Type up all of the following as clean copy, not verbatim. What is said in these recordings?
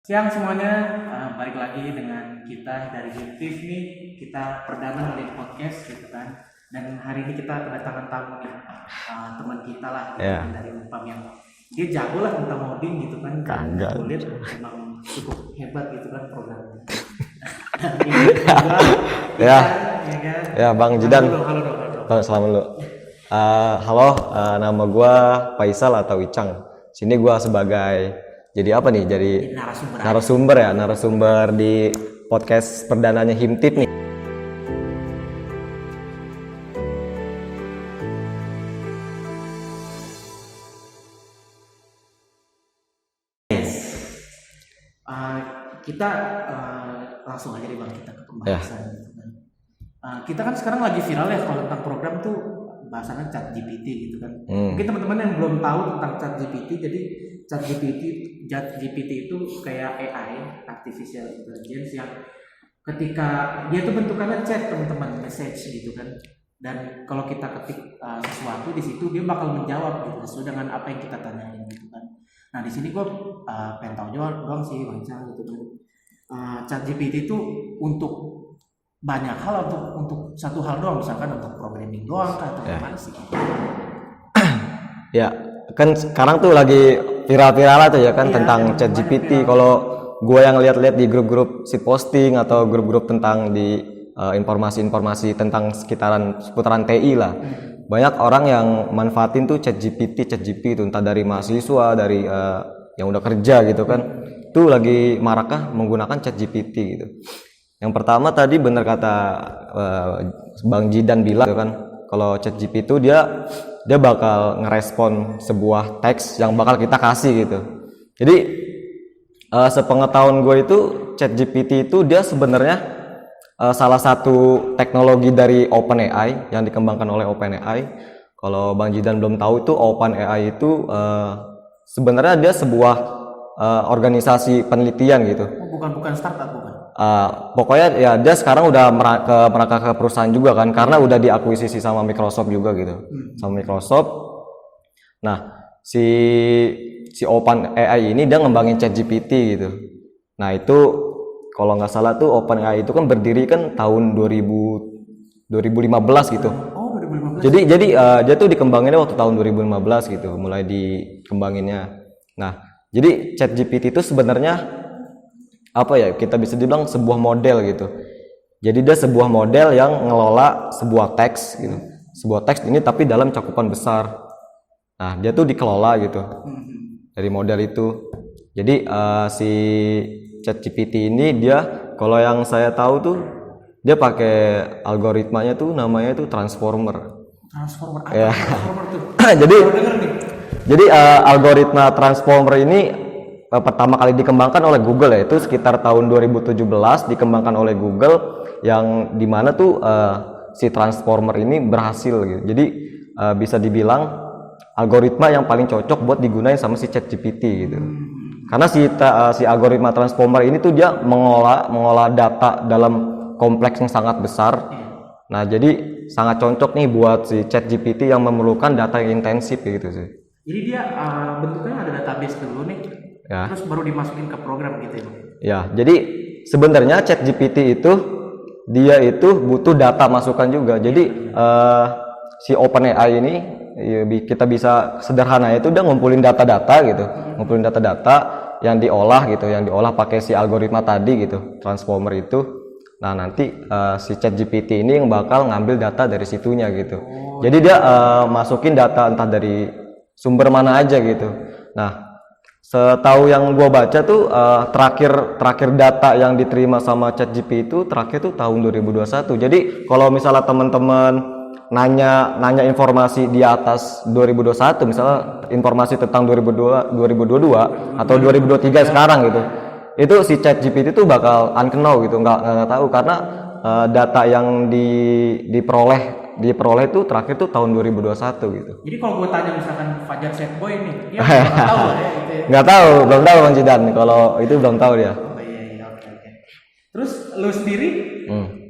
Siang semuanya, balik lagi dengan kita dari Himtif nih. Kita perdana di podcast gitu kan. Dan hari ini kita kedatangan tamu nih, teman kita lah gitu Ya, kan, dari Umpam yang dia jago lah tentang modding gitu kan. Dan kagak. kulit emang cukup hebat gitu kan programnya. Dan ini juga Ya, ya kan. ya Bang Jidan. Halo dong, halo dong. Bang, selamat dulu. Halo, nama gua Faisal atau Icang. Sini gua sebagai jadi apa nih? Jadi Jadi narasumber. narasumber di podcast perdananya Himtip nih. Uh, kita langsung aja deh Bang, kita ke pembahasan gitu kan. Kita kan sekarang lagi viral ya kalau tentang program tuh bahasannya ChatGPT gitu kan. Mungkin teman-teman yang belum tahu tentang ChatGPT, jadi ChatGPT itu kayak AI, artificial intelligence, yang ketika dia tuh bentukannya chat teman-teman, message gitu kan. Dan kalau kita ketik sesuatu di situ dia bakal menjawab gitu sesuai dengan apa yang kita tanyain gitu kan. Nah di sini gue pengen tahu jawab doang sih Bang Ical gitu kan. ChatGPT itu untuk banyak hal, untuk satu hal doang, misalkan untuk programming doang kah, atau gimana sih? Ya, kan sekarang tuh lagi viral-viral tuh ya kan tentang ChatGPT. Kalau gua yang lihat-lihat di grup-grup si posting atau grup-grup tentang di informasi-informasi tentang seputaran TI lah. Banyak orang yang manfaatin tuh ChatGPT itu entah dari mahasiswa, dari yang udah kerja gitu kan. Tuh lagi marakah menggunakan ChatGPT gitu. Yang pertama tadi bener kata Bang Jidan bilang gitu kan, kalau ChatGPT itu dia bakal ngerespon sebuah teks yang bakal kita kasih gitu. Jadi sepengetahuan gue itu ChatGPT itu dia sebenarnya salah satu teknologi dari OpenAI yang dikembangkan oleh OpenAI. Kalau Bang Jidan belum tahu, itu OpenAI itu sebenarnya dia sebuah organisasi penelitian gitu. Bukan startup, bukan? Pokoknya ya dia sekarang udah merangkak ke perusahaan juga kan, karena udah diakuisisi sama Microsoft juga gitu, sama Microsoft. Nah si OpenAI ini dia ngembangin ChatGPT gitu. Nah itu kalau nggak salah tuh OpenAI itu kan berdiri kan tahun 2015 gitu. Oh, 2015. Jadi dia tuh dikembanginnya waktu tahun 2015 gitu, mulai dikembanginnya. Nah jadi ChatGPT itu sebenarnya apa ya, kita bisa dibilang sebuah model gitu. Jadi dia sebuah model yang ngelola sebuah teks gitu. Sebuah teks ini tapi dalam cakupan besar. Nah, dia tuh dikelola gitu dari model itu. Jadi si ChatGPT ini dia, kalau yang saya tahu tuh dia pakai algoritmanya tuh namanya tuh transformer. Transformer apa? Ya. Transformer tuh. Jadi algoritma transformer ini pertama kali dikembangkan oleh Google ya, itu sekitar tahun 2017 dikembangkan oleh Google, yang dimana tuh si transformer ini berhasil gitu. Jadi bisa dibilang algoritma yang paling cocok buat digunain sama si ChatGPT gitu. Karena si algoritma transformer ini tuh dia mengolah data dalam kompleks yang sangat besar. Nah jadi sangat cocok nih buat si ChatGPT yang memerlukan data yang intensif gitu sih. Jadi dia bentuknya ada database dulu nih. Ya. Terus baru dimasukin ke program gitu ya. Ya, jadi sebenarnya ChatGPT itu dia itu butuh data masukan juga. Jadi si OpenAI ini ya, kita bisa sederhana itu dia ngumpulin data-data gitu, ngumpulin data-data yang diolah gitu, yang diolah pakai si algoritma tadi gitu, transformer itu. Nah nanti si ChatGPT ini yang bakal ngambil data dari situnya gitu. Jadi dia masukin data entah dari sumber mana aja gitu. Nah setahu yang gue baca tuh terakhir data yang diterima sama ChatGPT itu terakhir tuh tahun 2021. Jadi kalau misalnya teman-teman nanya informasi di atas 2021, misalnya informasi tentang 2022 atau 2023 sekarang gitu, itu si ChatGPT tuh bakal unknown gitu, nggak tahu, karena data yang diperoleh itu terakhir tuh tahun 2021 gitu. Jadi kalau gue tanya misalkan Fajar Set Boy nih, dia nggak tahu lah ya gitu ya. Nggak tahu, belum tahu Bang Jidan. Kalau itu belum tahu dia. Oh iya, oke. Terus lu sendiri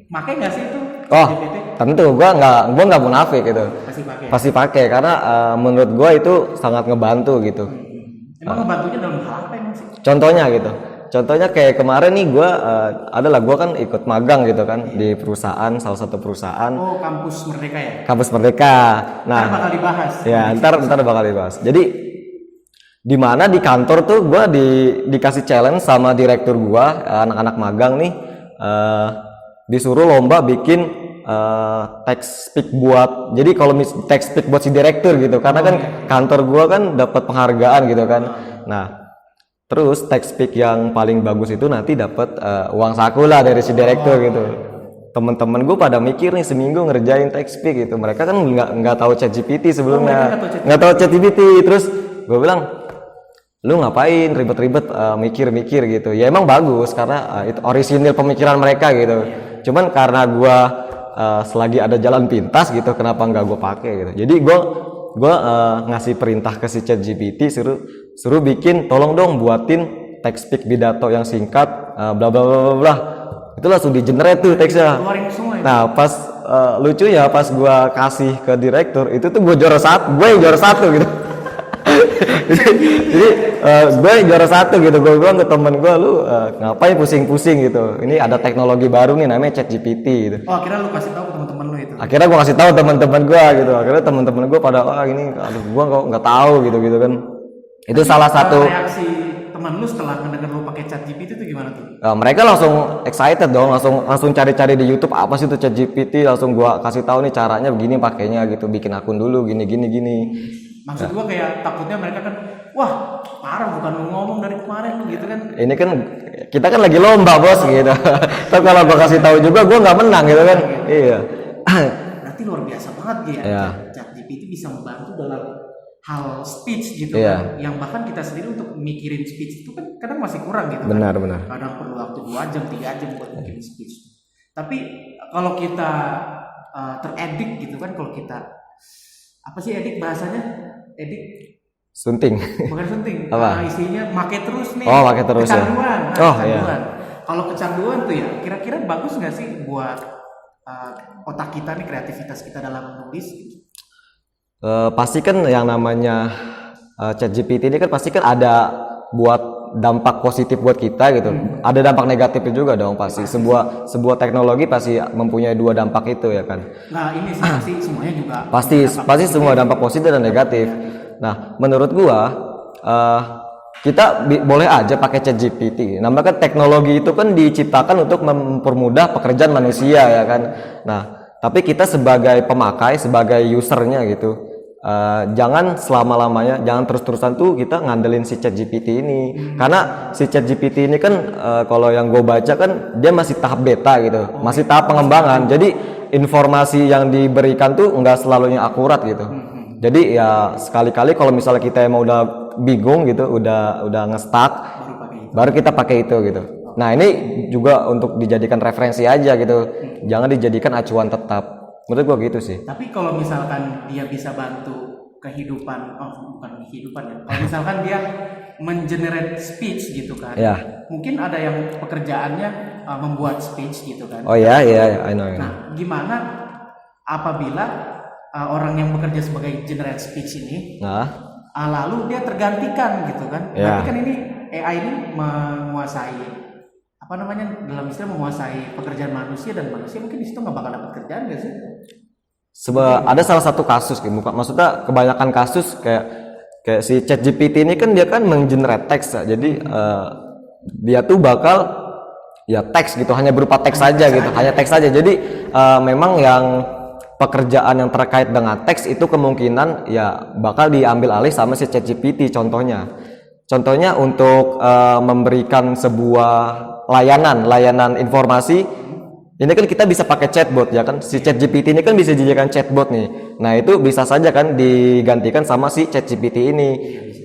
pakai nggak sih itu Oh, GPT? tentu gua nggak munafik gitu. Pasti pakai. Pasti pakai karena menurut gua itu sangat ngebantu gitu. Emang ngebantunya dalam hal apa emang sih? Contohnya gitu. Contohnya kayak kemarin nih gue adalah gue kan ikut magang gitu kan di perusahaan, salah satu perusahaan Oh, kampus Merdeka ya? kampus Merdeka. Nah, Ntar bakal dibahas. ya ntar bakal dibahas. Jadi di mana di kantor tuh gue dikasih challenge sama direktur gue, anak-anak magang nih disuruh lomba bikin text speak buat, jadi kalau text speak buat si direktur gitu, karena kan kantor gue kan dapat penghargaan gitu kan. Nah terus text speak yang paling bagus itu nanti dapat uang saku lah dari si direktur gitu. Temen-temen gue pada mikir nih seminggu ngerjain text speak gitu, mereka kan nggak tahu ChatGPT sebelumnya, nggak tahu ChatGPT. Terus gue bilang, lu ngapain ribet-ribet mikir-mikir gitu. Ya emang bagus karena itu orisinil pemikiran mereka gitu. Cuman karena gua selagi ada jalan pintas gitu, kenapa nggak gue pakai gitu. Jadi gua ngasih perintah ke si ChatGPT, suruh bikin, tolong dong buatin text speak pidato yang singkat bla bla bla bla. Itu langsung di generate tuh teksnya. Nah pas lucu ya, pas gua kasih ke direktur itu tuh gue yang juara satu gitu. Jadi gue juara satu gitu. Gue bilang ke temen gue, lu ngapain pusing-pusing gitu, ini ada teknologi baru nih namanya ChatGPT gitu. Oh, akhirnya lu kasih tahu ke teman-teman lu itu? Akhirnya gue kasih tahu teman-teman gue gitu. Akhirnya teman-teman gue pada ini, aduh gue kok nggak tahu gitu kan. Itu salah satu reaksi teman lu setelah mendengar lu pakai ChatGPT itu gimana tuh? Mereka langsung excited dong, langsung cari-cari di YouTube apa sih itu ChatGPT. Langsung gue kasih tahu nih caranya begini pakainya gitu, bikin akun dulu gini. Maksud gua kayak takutnya mereka kan, wah parah, bukan lu ngomong dari kemarin lu gitu kan. Ini kan kita kan lagi lomba bos gitu. Tapi kalau gua kasih tahu juga gua nggak menang gitu kan. Iya. Berarti luar biasa banget ya. ChatGPT bisa membantu dalam hal speech gitu kan. Yang bahkan kita sendiri untuk mikirin speech itu kan kadang masih kurang gitu. Benar. Kadang perlu waktu 2 jam, 3 jam buat bikin speech. Tapi kalau kita teredik gitu kan, kalau kita apa sih edik bahasanya? Edik sunting. Bukan sunting. Apa? Isinya make terus nih. Oh, make terus kecanduan. Ya. Kecanduan. Iya. Kalau kecanduan tuh ya, kira-kira bagus nggak sih buat otak kita nih, kreativitas kita dalam menulis? Pasti kan yang namanya ChatGPT ini kan pasti kan ada buat dampak positif buat kita gitu. Ada dampak negatifnya juga dong pasti. Sebuah teknologi pasti mempunyai dua dampak itu ya kan. Nah, ini sih semuanya juga pasti semua dampak positif dan negatif. Nah, menurut gua kita boleh aja pakai ChatGPT. Nah, kan teknologi itu kan diciptakan untuk mempermudah pekerjaan manusia ya kan. Nah, tapi kita sebagai pemakai, sebagai usernya gitu, jangan selama-lamanya, jangan terus-terusan tuh kita ngandelin si ChatGPT ini. Karena si ChatGPT ini kan kalau yang gue baca kan dia masih tahap beta gitu, masih tahap pengembangan. Jadi informasi yang diberikan tuh nggak selalu yang akurat gitu. Jadi ya sekali-kali kalau misalnya kita emang udah bingung gitu, udah nge-stuck, baru kita pakai itu gitu. Nah ini juga untuk dijadikan referensi aja gitu, jangan dijadikan acuan tetap. Menurut gua gitu sih. Tapi kalau misalkan dia bisa bantu kehidupan, bukan kehidupan ya. Kalau misalkan dia mengenerate speech gitu kan. Mungkin ada yang pekerjaannya membuat speech gitu kan. Oh iya, I know. Nah, gimana apabila orang yang bekerja sebagai generate speech ini lalu dia tergantikan gitu kan. Berarti kan ini AI ini menguasai dalam istilah menguasai pekerjaan manusia, dan manusia mungkin di situ nggak bakal dapat kerjaan nggak sih? Ada salah satu kasus gitu, maksudnya kebanyakan kasus kayak si ChatGPT ini kan dia kan menggenerate teks ya. Jadi dia tuh bakal ya teks gitu, hanya berupa teks saja gitu, hanya teks saja. Jadi memang yang pekerjaan yang terkait dengan teks itu kemungkinan ya bakal diambil alih sama si ChatGPT. Contohnya untuk memberikan sebuah layanan informasi, ini kan kita bisa pakai chatbot ya kan. Si ChatGPT ini kan bisa dijadikan chatbot nih. Nah itu bisa saja kan digantikan sama si ChatGPT ini.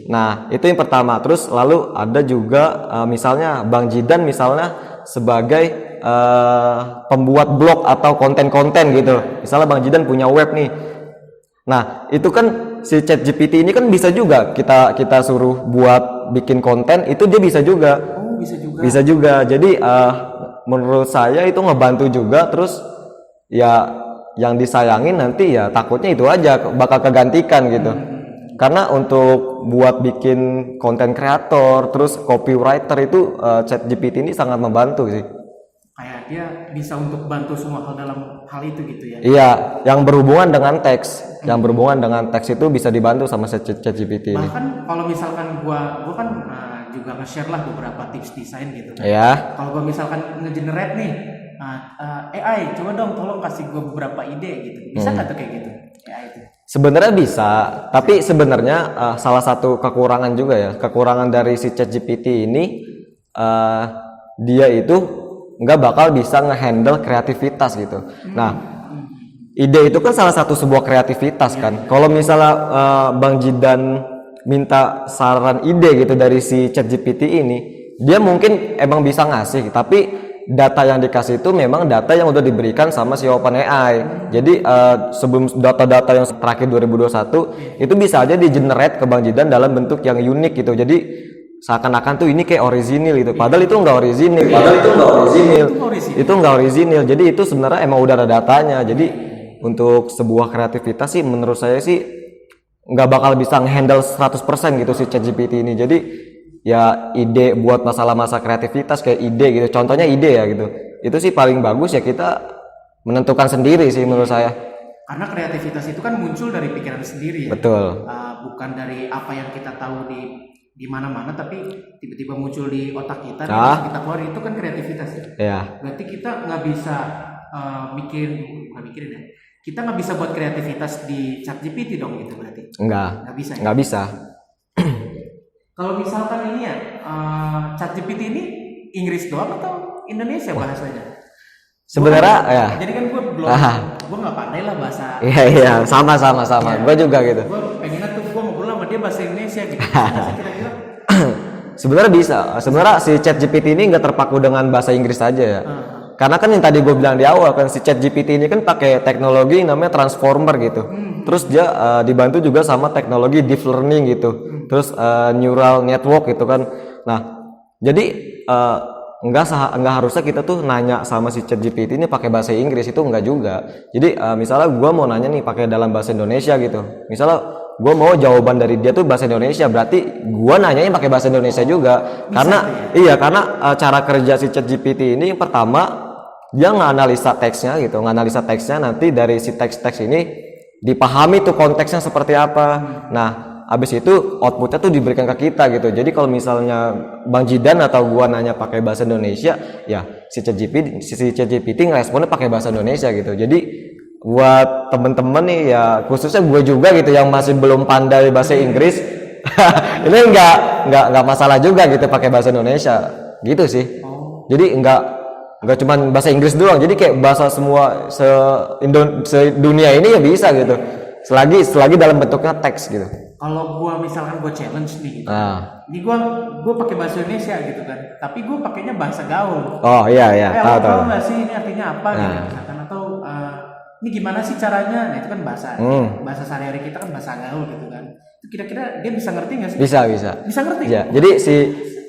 Nah itu yang pertama. Terus lalu ada juga misalnya Bang Jidan misalnya sebagai pembuat blog atau konten-konten gitu. Misalnya Bang Jidan punya web nih. Nah itu kan si ChatGPT ini kan bisa juga kita suruh buat bikin konten, itu dia bisa juga. Bisa juga. Jadi menurut saya itu ngebantu juga. Terus ya yang disayangin nanti ya takutnya itu aja bakal kegantikan gitu. Karena untuk buat bikin konten kreator, terus copywriter itu ChatGPT ini sangat membantu sih. Kayak dia bisa untuk bantu semua hal dalam hal itu gitu ya. Iya, yang berhubungan dengan teks, yang berhubungan dengan teks itu bisa dibantu sama ChatGPT ini. Bahkan kalau misalkan gua kan juga nge-share lah beberapa tips desain gitu kan. Iya. Kalau gua misalkan nge-generate nih AI, coba dong tolong kasih gua beberapa ide gitu. Bisa nggak tuh kayak gitu? AI itu. Sebenarnya bisa, tapi sebenarnya salah satu kekurangan juga ya, kekurangan dari si ChatGPT ini dia itu nggak bakal bisa ngehandle kreativitas gitu. Nah, ide itu kan salah satu sebuah kreativitas kan. Kalau misalnya Bang Jidan minta saran ide gitu dari si ChatGPT ini, dia mungkin emang bisa ngasih, tapi data yang dikasih itu memang data yang udah diberikan sama si OpenAI. Jadi sebelum data-data yang terakhir 2021 itu bisa aja di-generate ke Bang Jidan dalam bentuk yang unik gitu. Jadi seakan-akan tuh ini kayak orisinil gitu. Padahal itu enggak orisinil. Itu enggak orisinil. Jadi itu sebenarnya emang udah ada datanya. Jadi untuk sebuah kreativitas sih menurut saya sih nggak bakal bisa nge-handle 100% gitu si ChatGPT ini. Jadi ya ide buat masalah-masalah kreativitas kayak ide gitu. Contohnya ide ya gitu. Itu sih paling bagus ya kita menentukan sendiri sih menurut saya. Karena kreativitas itu kan muncul dari pikiran sendiri ya. Betul. Bukan dari apa yang kita tahu di mana-mana, tapi tiba-tiba muncul di otak kita dan bisa kita keluarin, itu kan kreativitas ya. Iya. Berarti kita nggak bisa mikirin ya. Kita nggak bisa buat kreativitas di ChatGPT dong gitu berarti. Nggak bisa. Ya? Nggak bisa. Kalau misalkan ini ya ChatGPT ini Inggris doang atau Indonesia bahasanya? Sebenarnya ya. Jadi kan gue nggak pandai lah bahasa. Iya, sama. Ya, gue juga gitu. Gue pengennya tuh gue ngobrol sama dia bahasa Indonesia gitu. Kira-kira. Sebenarnya bisa. Sebenarnya si ChatGPT ini nggak terpaku dengan bahasa Inggris saja ya. Karena kan yang tadi gue bilang di awal kan si ChatGPT ini kan pakai teknologi yang namanya transformer gitu. Terus dia dibantu juga sama teknologi deep learning gitu. Terus neural network gitu kan. Nah, jadi enggak harusnya kita tuh nanya sama si ChatGPT ini pakai bahasa Inggris, itu enggak juga. Jadi misalnya gue mau nanya nih pakai dalam bahasa Indonesia gitu. Misalnya gue mau jawaban dari dia tuh bahasa Indonesia, berarti gue nanyanya pakai bahasa Indonesia juga. Karena cara kerja si ChatGPT ini yang pertama dia nganalisa teksnya gitu, nanti dari si teks-teks ini dipahami tuh konteksnya seperti apa. Nah, habis itu outputnya tuh diberikan ke kita gitu. Jadi kalau misalnya Bang Jidan atau gua nanya pakai bahasa Indonesia, ya si ChatGPT ngeresponnya pakai bahasa Indonesia gitu. Jadi buat temen-temen nih ya, khususnya gue juga gitu yang masih belum pandai bahasa Inggris, ini nggak masalah juga gitu pakai bahasa Indonesia gitu sih. Jadi nggak cuma bahasa Inggris doang, jadi kayak bahasa semua se-dunia ini ya bisa gitu. Selagi dalam bentuknya teks gitu. Kalau gua misalkan gua challenge nih gitu. Ini gua pakai bahasa Indonesia gitu kan. Tapi gua pakainya bahasa gaul. Oh iya. Tahu enggak sih ini artinya apa gitu misalkan, atau ini gimana sih caranya? Nah, itu kan bahasa sehari-hari kita kan bahasa gaul gitu kan. Itu kira-kira dia bisa ngerti nggak sih? Bisa ngerti. Ya, jadi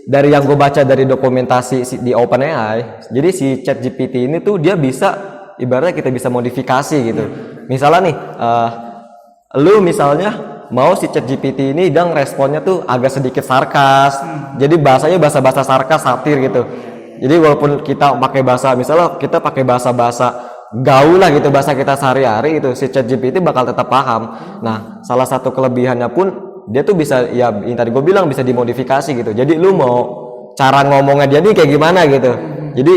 dari yang gue baca dari dokumentasi di OpenAI, jadi si ChatGPT ini tuh dia bisa ibaratnya kita bisa modifikasi gitu. Misalnya nih, lu misalnya mau si ChatGPT ini dan responnya tuh agak sedikit sarkas, jadi bahasanya bahasa sarkas, satir gitu. Jadi walaupun kita pakai bahasa, misalnya kita pakai bahasa gaul lah gitu, bahasa kita sehari-hari itu, si ChatGPT bakal tetap paham. Nah, salah satu kelebihannya pun dia tuh bisa, ya yang tadi gue bilang bisa dimodifikasi gitu. Jadi lu mau cara ngomongnya dia nih kayak gimana gitu. Jadi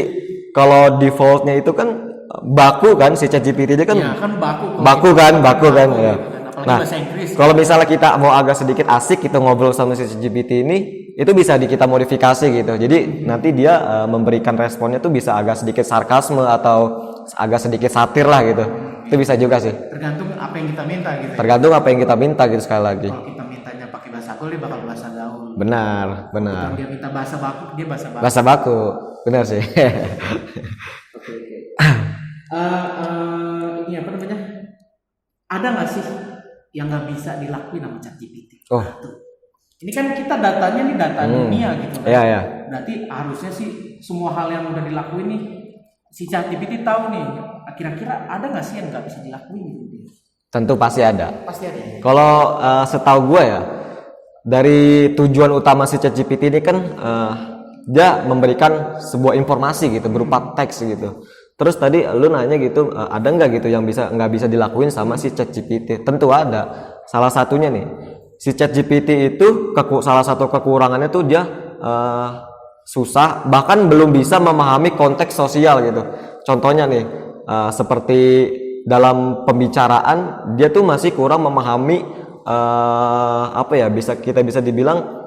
kalau defaultnya itu kan baku kan, si ChatGPT dia kan, ya, kan baku kan ya. Nah, bahasa Inggris. Kalau misalnya kita mau agak sedikit asik gitu ngobrol sama si ChatGPT ini, itu bisa kita modifikasi gitu. Jadi nanti dia memberikan responnya tuh bisa agak sedikit sarkasme atau agak sedikit satir lah gitu. Itu bisa juga sih. Tergantung apa yang kita minta gitu. Tergantung apa yang kita minta gitu sekali lagi. Kalau kita mintanya pakai bahasa gaul, dia bakal bahasa gaul. Benar. Kalau dia minta bahasa baku, dia bahasa baku. Bahasa baku, benar sih. Oke. Ini apa namanya? Ada nggak sih yang nggak bisa dilakuin sama ChatGPT? Ini kan kita datanya nih data dunia gitu kan. Iya. Berarti harusnya sih semua hal yang udah dilakuin nih si ChatGPT tahu nih. Kira-kira ada nggak sih yang nggak bisa dilakuin gitu? Tentu pasti ada. Pasti ada. Kalau setahu gue ya, dari tujuan utama si ChatGPT ini kan dia memberikan sebuah informasi gitu berupa teks gitu. Terus tadi lu nanya gitu, ada nggak gitu yang nggak bisa dilakuin sama si ChatGPT? Tentu ada. Salah satunya nih, si ChatGPT itu salah satu kekurangannya tuh dia susah, bahkan belum bisa memahami konteks sosial gitu. Contohnya nih, seperti dalam pembicaraan dia tuh masih kurang memahami apa ya, kita bisa dibilang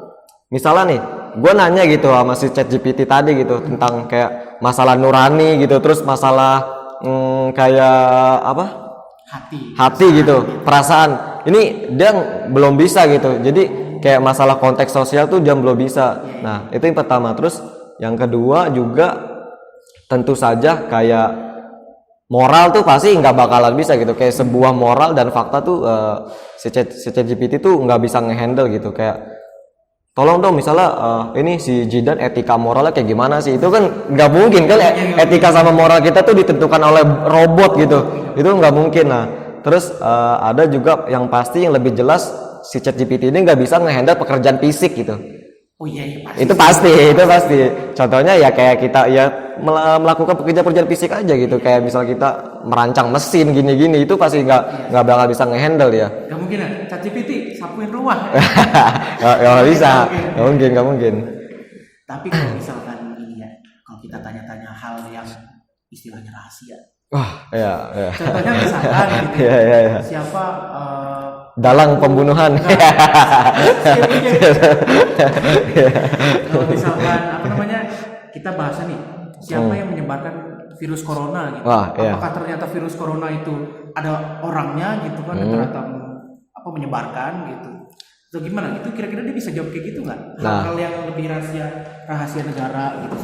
misalnya nih gue nanya gitu sama si ChatGPT tadi gitu tentang kayak masalah nurani gitu, terus masalah kayak apa hati gitu, perasaan ini dia belum bisa gitu. Jadi kayak masalah konteks sosial tuh dia belum bisa. Nah itu yang pertama. Terus yang kedua juga tentu saja kayak moral tuh pasti nggak bakalan bisa gitu, kayak sebuah moral dan fakta tuh si ChatGPT tuh nggak bisa ngehandle gitu. Kayak tolong dong misalnya ini si Jidan etika moralnya kayak gimana sih, itu kan nggak mungkin kan, etika sama moral kita tuh ditentukan oleh robot gitu, itu nggak mungkin. Nah terus ada juga yang pasti yang lebih jelas, si ChatGPT ini nggak bisa ngehandle pekerjaan fisik gitu. Oh iya, pasti. Itu pasti. Contohnya ya kayak kita ya melakukan pekerjaan fisik aja gitu, kayak misal kita merancang mesin gini-gini, itu pasti nggak bakal bisa ngehandle ya. Nggak mungkin ya, ChatGPT sapuin rumah. Nggak bisa, nggak mungkin. Tapi kalau misalkan ini ya, kalau kita tanya-tanya hal yang istilahnya rahasia. Wah, iya. Contohnya misalkan gitu, iya. siapa dalang pembunuhan. Kalau misalkan apa namanya, kita bahas nih, siapa yang menyebarkan virus corona gitu. Wah, apakah ternyata virus corona itu ada orangnya gitu kan, ternyata menyebarkan gitu. Itu gimana? Itu kira-kira dia bisa jawab kayak gitu nggak? Hal yang lebih rahasia negara gitu.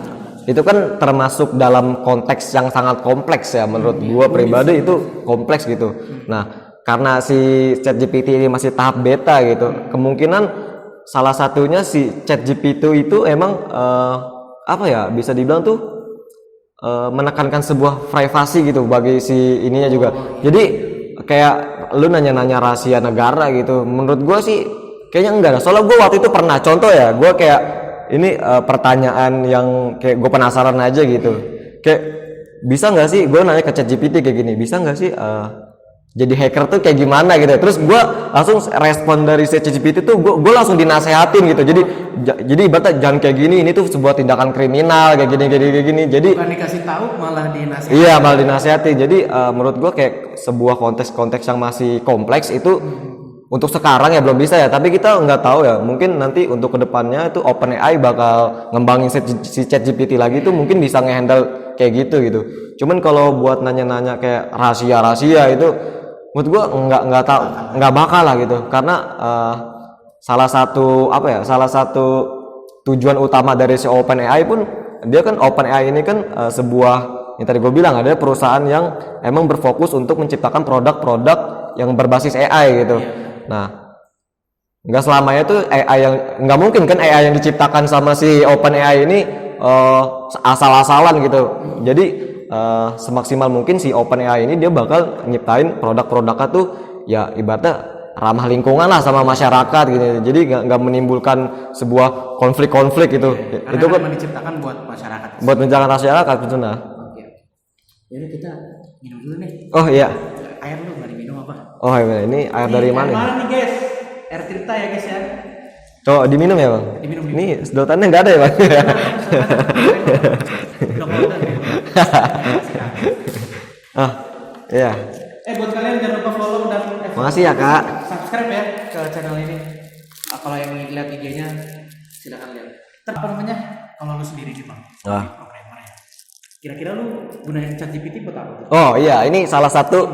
Itu kan termasuk dalam konteks yang sangat kompleks ya, menurut gua pribadi itu kompleks gitu. Nah karena si ChatGPT ini masih tahap beta gitu, kemungkinan salah satunya si ChatGPT itu emang apa ya, bisa dibilang tuh menekankan sebuah privasi gitu bagi si ininya juga. Jadi kayak lu nanya-nanya rahasia negara gitu, menurut gua sih kayaknya enggak. Soalnya gua waktu itu pernah contoh ya, gua kayak ini pertanyaan yang kayak gue penasaran aja gitu, kayak bisa nggak sih gue nanya ke ChatGPT kayak gini, bisa nggak sih jadi hacker tuh kayak gimana gitu. Terus gue langsung respon dari ChatGPT tuh gue langsung dinasehatin gitu. Jadi ibaratnya jangan kayak gini, ini tuh sebuah tindakan kriminal kayak gini. Jadi bukan dikasih tahu malah dinasehati. Iya, malah dinasehati. Jadi menurut gue kayak sebuah konteks yang masih kompleks itu untuk sekarang ya belum bisa ya, tapi kita nggak tahu ya, mungkin nanti untuk kedepannya itu OpenAI bakal ngembangin si ChatGPT lagi itu mungkin bisa ngehandle kayak gitu. Cuman kalau buat nanya-nanya kayak rahasia itu menurut gua nggak bakal lah gitu, karena salah satu tujuan utama dari si OpenAI pun, dia kan OpenAI ini kan sebuah yang tadi gue bilang, ada perusahaan yang emang berfokus untuk menciptakan produk-produk yang berbasis AI gitu. Nah, nggak selamanya tuh AI yang, nggak mungkin kan AI yang diciptakan sama si OpenAI ini asal-asalan gitu. Jadi semaksimal mungkin si OpenAI ini dia bakal nyiptain produk-produknya tuh ya ibaratnya ramah lingkungan lah sama masyarakat gitu. Jadi nggak menimbulkan sebuah konflik-konflik gitu. Karena itu kan diciptakan buat masyarakat. Buat menjaga masyarakat betul nah. Oke. Jadi kita minum dulu nih. Oh iya. Air lu nggak diminum apa? Oh iya, ini air dari mana? Air mana nih guys? Air Tirta ya guys ya. Coba diminum ya bang. Diminum. Ini sedotannya nggak ada ya bang? Iya. Buat kalian jangan lupa follow dan makasih ya kak. Subscribe ya ke channel ini. Kalau yang ingin lihat IG-nya silakan lihat. Apa namanya? Kalau lu sendiri nih bang. Programmer ya. Kira-kira lu gunain ChatGPT buat apa? Oh iya, ini salah satu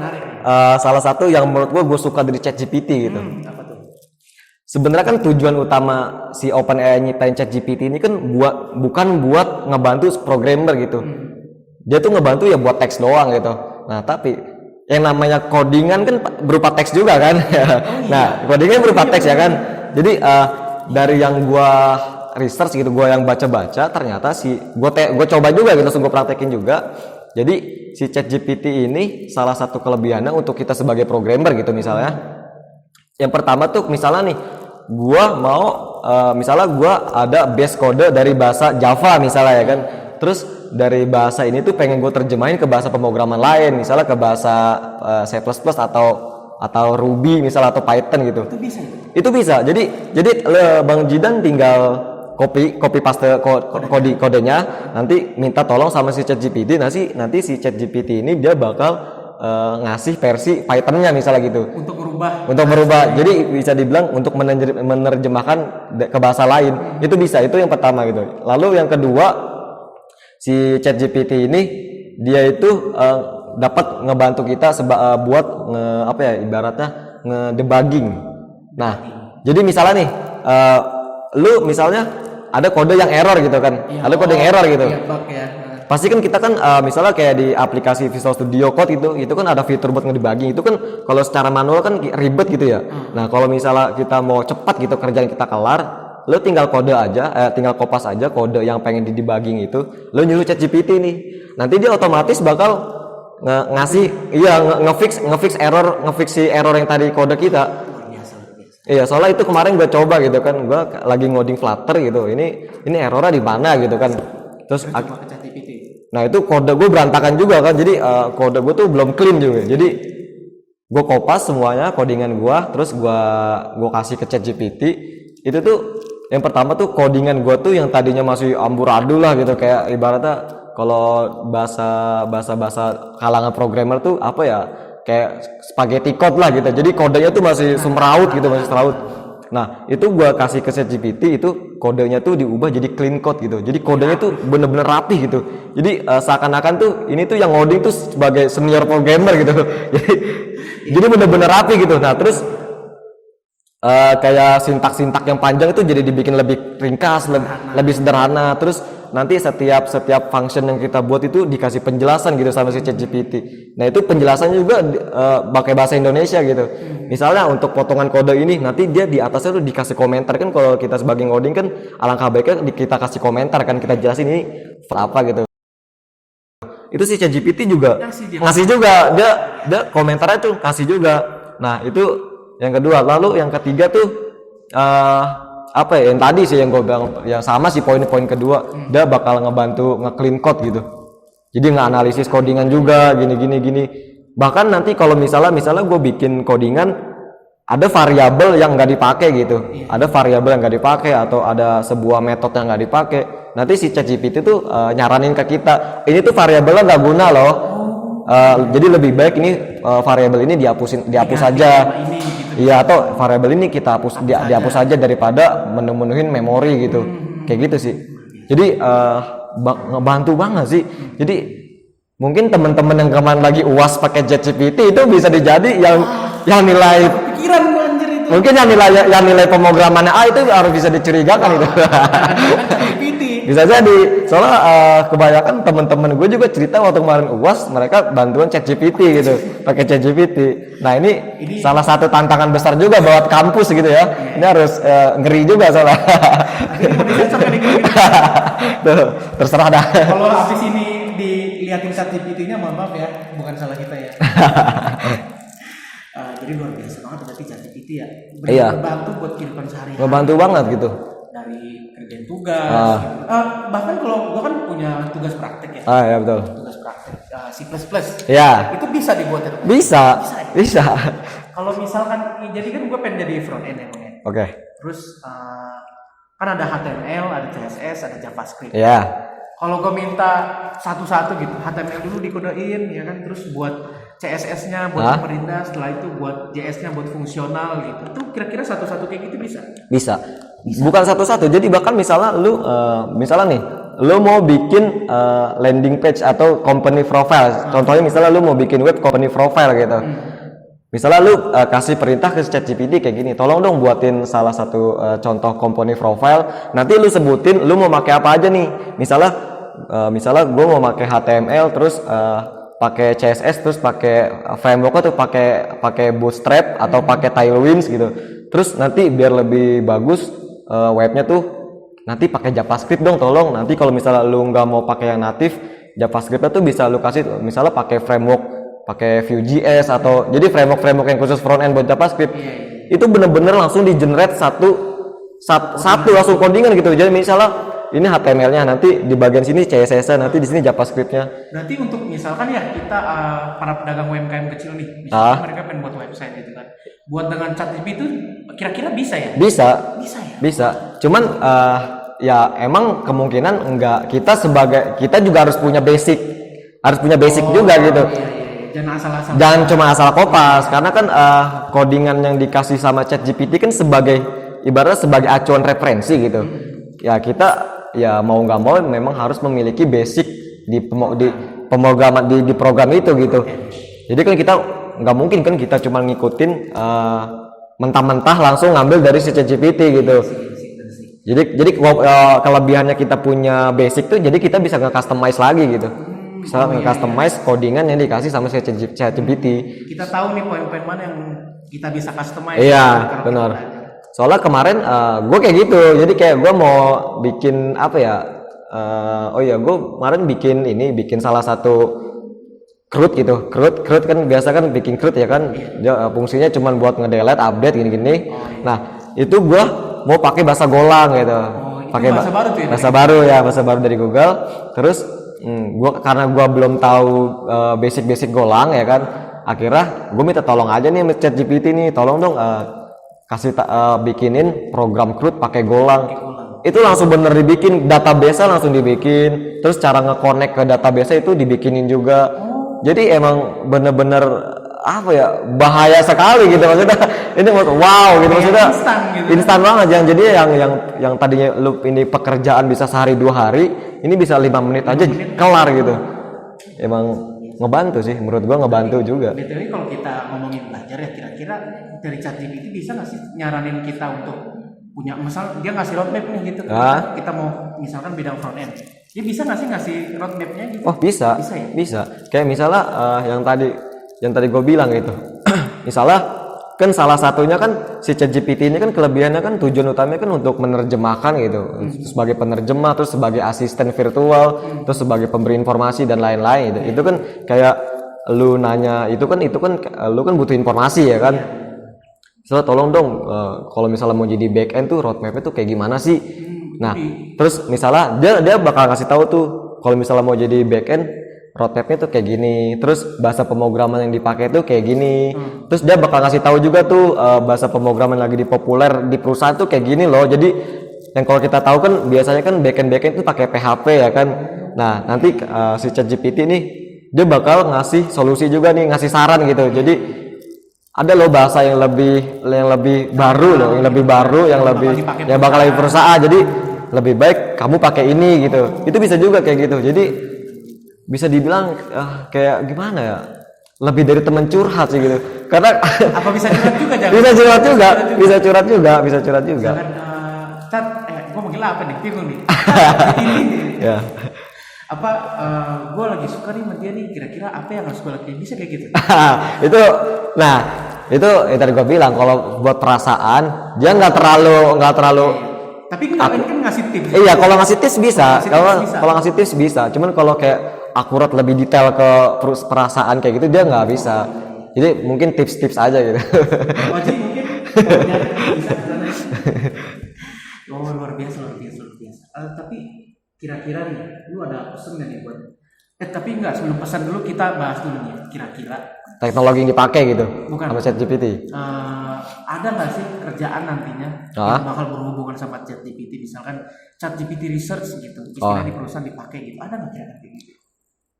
yang menurut gue suka dari ChatGPT gitu. Apa tuh? Sebenarnya kan tujuan utama si OpenAI nyiptain ChatGPT ini kan bukan buat ngebantu programmer gitu. Dia tuh ngebantu ya buat teks doang gitu. Nah tapi yang namanya codingan kan berupa teks juga kan. Nah codingan berupa teks ya kan. Jadi dari yang gua research gitu, gua yang baca-baca, ternyata gue coba juga gitu, langsung gue praktekin juga. Jadi si ChatGPT ini salah satu kelebihannya untuk kita sebagai programmer gitu misalnya. Yang pertama tuh misalnya nih, gua mau misalnya gua ada base kode dari bahasa Java misalnya ya kan. Terus dari bahasa ini tuh pengen gue terjemahin ke bahasa pemrograman lain, misalnya ke bahasa C++ atau Ruby misalnya atau Python gitu. Itu bisa ya? Itu bisa. Jadi Bang Jidan tinggal copy paste kodenya, nanti minta tolong sama si ChatGPT, nanti si ChatGPT ini dia bakal ngasih versi Python-nya misalnya gitu. Untuk merubah. Jadi bisa dibilang untuk menerjemahkan ke bahasa lain. Itu bisa. Itu yang pertama gitu. Lalu yang kedua, si ChatGPT ini dia itu dapat ngebantu kita buat ibaratnya ngedebugging. Nah, jadi misalnya nih, lu misalnya ada kode yang error gitu kan, ada kode yang error gitu. Bug ya. Pasti kan kita kan misalnya kayak di aplikasi Visual Studio Code itu kan ada fitur buat ngedebugging. Itu kan kalau secara manual kan ribet gitu ya. Nah, kalau misalnya kita mau cepat gitu kerjaan kita kelar, lo tinggal kode aja, tinggal kopas aja kode yang pengen di debugging itu, lo nyuruh ChatGPT nih, nanti dia otomatis bakal ngefix si error yang tadi kode kita. Iya, soalnya itu kemarin gue coba gitu kan, gue lagi ngoding Flutter gitu, ini errornya di mana gitu kan, terus nah itu kode gue berantakan juga kan, jadi kode gue tuh belum clean juga, jadi gue kopas semuanya codingan gue, terus gue kasih ke ChatGPT. Itu tuh yang pertama tuh codingan gue tuh yang tadinya masih amburadul lah gitu, kayak ibaratnya kalau bahasa kalangan programmer tuh apa ya, kayak spaghetti code lah gitu, jadi kodenya tuh masih semeraut gitu, masih semeraut. Nah itu gue kasih ke ChatGPT, itu kodenya tuh diubah jadi clean code gitu, jadi kodenya tuh bener-bener rapi gitu, jadi seakan-akan tuh ini tuh yang ngoding tuh sebagai senior programmer gitu. jadi bener-bener rapi gitu. Nah terus kayak sintak yang panjang itu jadi dibikin lebih ringkas, lebih sederhana. Terus nanti setiap function yang kita buat itu dikasih penjelasan gitu sama si ChatGPT. Nah itu penjelasannya juga pakai bahasa Indonesia gitu. Misalnya untuk potongan kode ini, nanti dia di atasnya tuh dikasih komentar kan, kalau kita sebagai ngoding kan alangkah baiknya kita kasih komentar kan, kita jelasin ini apa gitu. Itu si ChatGPT juga ngasih juga, dia komentarnya tuh kasih juga. Nah itu yang kedua. Lalu yang ketiga tuh yang tadi sih yang gue bilang, yang sama sih poin-poin kedua, dia bakal ngebantu nge-clean code gitu, jadi nge-analisis codingan juga gini. Bahkan nanti kalau misalnya gue bikin codingan ada variabel yang nggak dipakai gitu, ada variabel yang nggak dipakai atau ada sebuah metode yang nggak dipakai, nanti si ChatGPT tuh nyaranin ke kita, ini tuh variabelnya nggak guna loh. Jadi lebih baik ini variabel ini dihapus saja. Iya, atau variabel ini kita dihapus saja daripada menuhin memori gitu. Kayak gitu sih. Jadi ngebantu banget sih. Jadi mungkin teman-teman yang kemarin lagi UAS pakai ChatGPT itu bisa dijadi yang nilai pikiran gua anjir itu. Mungkin yang nilai pemrogramannya itu harus bisa dicurigakan itu. Bisa jadi, soalnya kebanyakan teman-teman gue juga cerita waktu kemarin UAS mereka bantuan ChatGPT gitu, pakai ChatGPT. Nah ini salah satu tantangan besar juga buat kampus gitu ya. Ini harus ngeri juga soalnya. Tuh, terserah dah. Kalau habis ini dilihatin ChatGPT-nya, maaf ya, bukan salah kita ya. Jadi luar biasa banget berarti ChatGPT ya. Membantu buat kehidupan sehari-hari. Ngebantu banget gitu. Dari kerjaan tugas, bahkan kalau gua kan punya tugas praktek ya. Ya betul. Tugas praktek C++. Ya. Itu bisa dibuat ya? Bisa. Kalau misalkan, jadi kan gua pengen jadi front end emang ya. Oke. Terus kan ada HTML, ada CSS, ada JavaScript. Ya. Kalau gue minta satu-satu gitu, HTML dulu dikodein ya kan, terus buat CSS-nya buat pemerindah, setelah itu buat JS-nya buat fungsional gitu. Itu kira-kira satu-satu kayak gitu bisa? Bisa. Bukan satu-satu. Jadi bahkan misalnya lu lu mau bikin landing page atau company profile. Contohnya misalnya lu mau bikin web company profile gitu. Misalnya lu kasih perintah ke ChatGPT kayak gini, tolong dong buatin salah satu contoh company profile. Nanti lu sebutin lu mau pakai apa aja nih. Misalnya gue mau pakai HTML, terus pakai CSS, terus pakai framework tuh pakai Bootstrap atau pakai Tailwind gitu. Terus nanti biar lebih bagus webnya tuh nanti pakai JavaScript dong, tolong. Nanti kalau misalnya lu nggak mau pakai yang native, JavaScript tuh bisa lu kasih misalnya pakai framework, pakai Vue.js atau jadi framework yang khusus front end buat JavaScript. Itu bener-bener langsung di generate satu langsung codingan gitu. Jadi misalnya ini HTML-nya, nanti di bagian sini CSS-nya, nanti di sini JavaScript-nya. Berarti untuk misalkan ya kita para pedagang UMKM kecil nih, misalkan mereka pengen buat website gitu kan, buat dengan ChatGPT itu kira-kira bisa ya? Bisa ya? Bisa. Cuman ya emang kemungkinan enggak, kita juga harus punya basic juga gitu. Iya. Jangan cuma asal kopas, karena kan codingan yang dikasih sama ChatGPT kan ibaratnya sebagai acuan referensi gitu. Ya kita ya mau nggak mau memang harus memiliki basic di pemrograman di program itu gitu. Jadi kan kita nggak mungkin kan kita cuma ngikutin mentah-mentah langsung ngambil dari si ChatGPT gitu. Jadi kelebihannya kita punya basic tuh, jadi kita bisa nge-customize lagi gitu. Bisa nge-customize codingan yang dikasih sama si ChatGPT. Kita tahu nih poin-poin mana yang kita bisa customize. Iya, benar. Soalnya kemarin gue kayak gitu, jadi kayak gue mau bikin apa ya, gue kemarin bikin salah satu CRUD gitu. CRUD kan biasa kan bikin CRUD ya kan, dia, fungsinya cuma buat nge-delete, update gini-gini. Nah itu gue mau pakai bahasa Golang gitu, pakai bahasa baru dari Google. Terus karena gue belum tahu basic Golang ya kan, akhirnya gue minta tolong aja nih sama ChatGPT nih, tolong dong bikinin program CRUD pakai Golang. Itu langsung bener dibikin, database langsung dibikin, terus cara nge-connect ke database itu dibikinin juga. Jadi emang bener-bener apa ya, bahaya sekali gitu maksudnya. Ini wow gitu maksudnya, instan banget. Jadi yang tadinya lu ini pekerjaan bisa sehari 2 hari, ini bisa 5 menit aja kelar gitu. Emang ngebantu sih, menurut gua ngebantu juga. Jadi kalau kita ngomongin belajar ya, kira-kira dari ChatGPT bisa nggak sih nyaranin kita untuk punya, misal dia ngasih roadmap nih gitu, kita mau misalkan bidang front end, dia bisa nggak sih ngasih roadmapnya gitu? Oh bisa ya? Bisa. Kayak misalnya yang tadi gue bilang gitu. Misalnya kan salah satunya kan si ChatGPT ini kan kelebihannya kan tujuan utamanya kan untuk menerjemahkan gitu, sebagai penerjemah, terus sebagai asisten virtual, terus sebagai pemberi informasi dan lain-lain gitu. Itu kan kayak lu nanya itu kan lu kan butuh informasi ya kan. So tolong dong kalau misalnya mau jadi back end tuh roadmapnya tuh kayak gimana sih? Nah terus misalnya dia bakal ngasih tahu tuh kalau misalnya mau jadi back end roadmapnya tuh kayak gini, terus bahasa pemrograman yang dipakai tuh kayak gini, terus dia bakal ngasih tahu juga tuh bahasa pemrograman lagi populer di perusahaan tuh kayak gini loh. Jadi yang kalau kita tahu kan biasanya kan backend tuh pakai PHP ya kan. Nah nanti si ChatGPT nih dia bakal ngasih solusi juga nih, ngasih saran gitu. Jadi ada loh bahasa yang lebih baru loh, yang bakal lagi perusahaan. Jadi lebih baik kamu pakai ini gitu. Itu bisa juga kayak gitu. Jadi bisa dibilang kayak gimana ya, lebih dari teman curhat sih gitu, karena apa bisa curhat juga jangan? bisa curhat juga. Cat, gue manggil apa nih, bingung nih. Ya. Apa gue lagi suka nih sama dia nih, kira-kira apa yang harus gue lakuin, bisa kayak gitu? itu yang tadi gue bilang, kalau buat perasaan dia nggak terlalu. Tapi kan ngasih tips. Iya, kalau ngasih tips bisa. Kalau ngasih tips bisa. Cuman kalau kayak akurat lebih detail ke perasaan kayak gitu dia nggak bisa. Jadi mungkin tips-tips aja gitu. Jadi mungkin luar biasa. Tapi kira-kira nih, lu ada pesan nggak nih buat? Tapi enggak, sebelum pesan dulu kita bahas dulu nih. Kira-kira teknologi yang dipakai gitu. Bukan. Sama ChatGPT. Ada nggak sih kerjaan nantinya yang bakal berhubungan sama ChatGPT, misalkan ChatGPT research gitu, istilah di perusahaan dipakai gitu, ada nggak kira-kira gitu?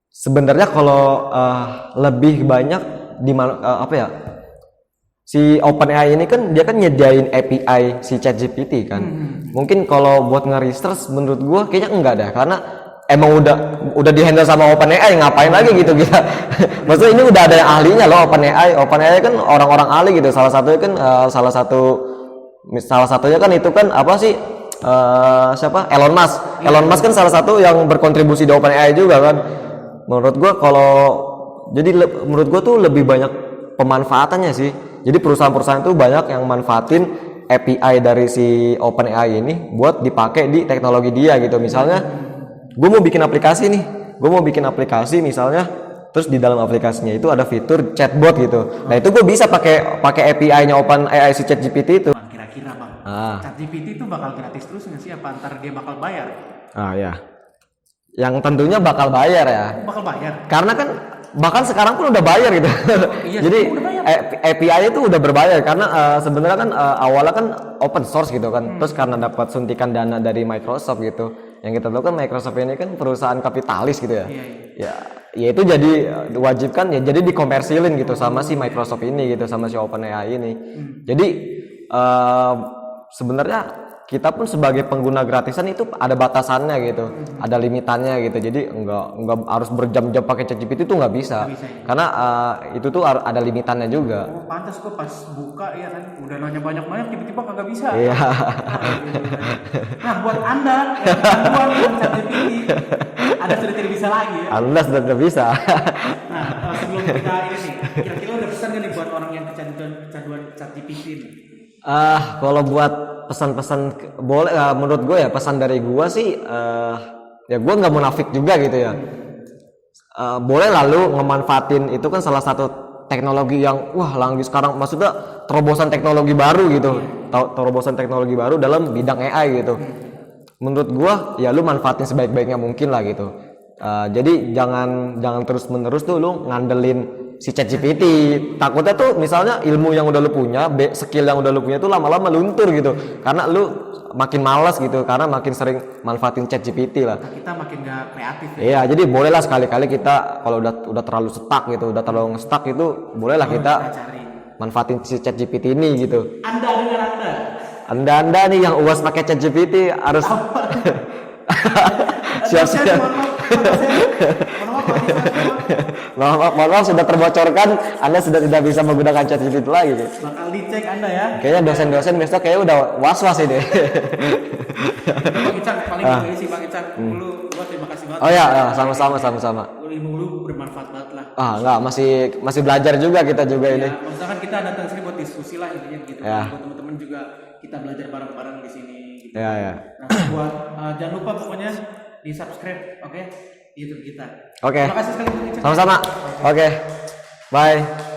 Sebenarnya kalau lebih banyak di apa ya, si OpenAI ini kan dia kan nyediain API si ChatGPT kan. Mungkin kalau buat nge-research menurut gua kayaknya enggak dah, karena emang udah di-handle sama OpenAI, ngapain lagi gitu kita. Maksudnya ini udah ada yang ahlinya loh, OpenAI kan orang-orang ahli gitu. Salah satunya kan itu kan apa sih, siapa? Elon Musk kan salah satu yang berkontribusi di OpenAI juga kan. Menurut gua tuh lebih banyak pemanfaatannya sih. Jadi perusahaan-perusahaan tuh banyak yang manfaatin API dari si OpenAI ini buat dipakai di teknologi dia gitu. Misalnya gue mau bikin aplikasi nih, gue mau bikin aplikasi misalnya, terus di dalam aplikasinya itu ada fitur chatbot gitu. Nah itu gue bisa pakai API-nya OpenAI si ChatGPT itu. Kira-kira bang, Ah. ChatGPT itu bakal gratis terus nggak sih? Apa antar dia bakal bayar? Ah ya, yang tentunya bakal bayar ya. Bakal bayar. Karena kan bahkan sekarang pun udah bayar gitu. Iya, Jadi udah bayar. API itu udah berbayar karena sebenarnya kan awalnya kan open source gitu kan. Terus karena dapat suntikan dana dari Microsoft gitu. Yang kita tahu kan Microsoft ini kan perusahaan kapitalis gitu ya. Iya. Ya itu jadi diwajibkan ya, jadi dikomersilin gitu sama si Microsoft ini gitu, sama si OpenAI ini. Jadi sebenarnya kita pun sebagai pengguna gratisan itu ada batasannya gitu, ada limitannya gitu. Jadi enggak harus berjam-jam pakai ChatGPT itu nggak bisa. Nggak bisa, ya. Karena itu tuh ada limitannya juga. Oh pantas kok pas buka ya kan udah nanya banyak-banyak tiba-tiba kagak bisa. Iya. Nah buat anda yang canduan dengan ChatGPT, anda sudah tidak bisa lagi ya. Anda sudah tidak bisa. Nah sebelum kita ini nih, kira-kira udah pesan nggak nih buat orang yang kecanduan ChatGPT nih? Kalau buat pesan-pesan boleh, menurut gue ya pesan dari gue sih ya gue nggak munafik juga gitu ya. Boleh lalu ngemanfaatin itu kan salah satu teknologi yang wah lagi sekarang, maksudnya terobosan teknologi baru gitu, terobosan teknologi baru dalam bidang AI gitu. Menurut gue ya lu manfaatin sebaik-baiknya mungkin lah gitu. Jadi jangan terus menerus tuh lu ngandelin si ChatGPT. Takutnya tuh misalnya ilmu yang udah lu punya, skill yang udah lu punya tuh lama-lama luntur gitu. Karena lu makin malas gitu, karena makin sering manfaatin ChatGPT lah. Kita makin gak kreatif ya. Iya, jadi bolehlah sekali-kali kita kalau udah terlalu stuck gitu, udah terlalu nge-stuck itu, bolehlah kita Cari. manfaatin si ChatGPT ini gitu. Anda dengan anda. Anda nih yang UAS pakai ChatGPT harus siap-siap. Mohon maaf sudah terbocorkan, Anda sudah tidak bisa menggunakan ChatGPT lagi. Bakal dicek anda ya. Kayaknya dosen-dosen besok kayaknya udah was-was ini. Bang Ican paling gitu sih Bang Ican. Gua terima kasih banget. Oh ya, sama-sama. Ilmu lu bermanfaat banget lah. Enggak, masih belajar juga kita juga Ya, ini. maksudnya kan kita datang sini buat diskusi lah intinya gitu. Ya. Buat teman-teman juga kita belajar bareng-bareng di sini gitu. Ya. Nah, buat jangan lupa pokoknya di subscribe, oke? Di YouTube kita. Oke. Terima kasih sekali Bang Ican. Sama-sama. Oke. Bye.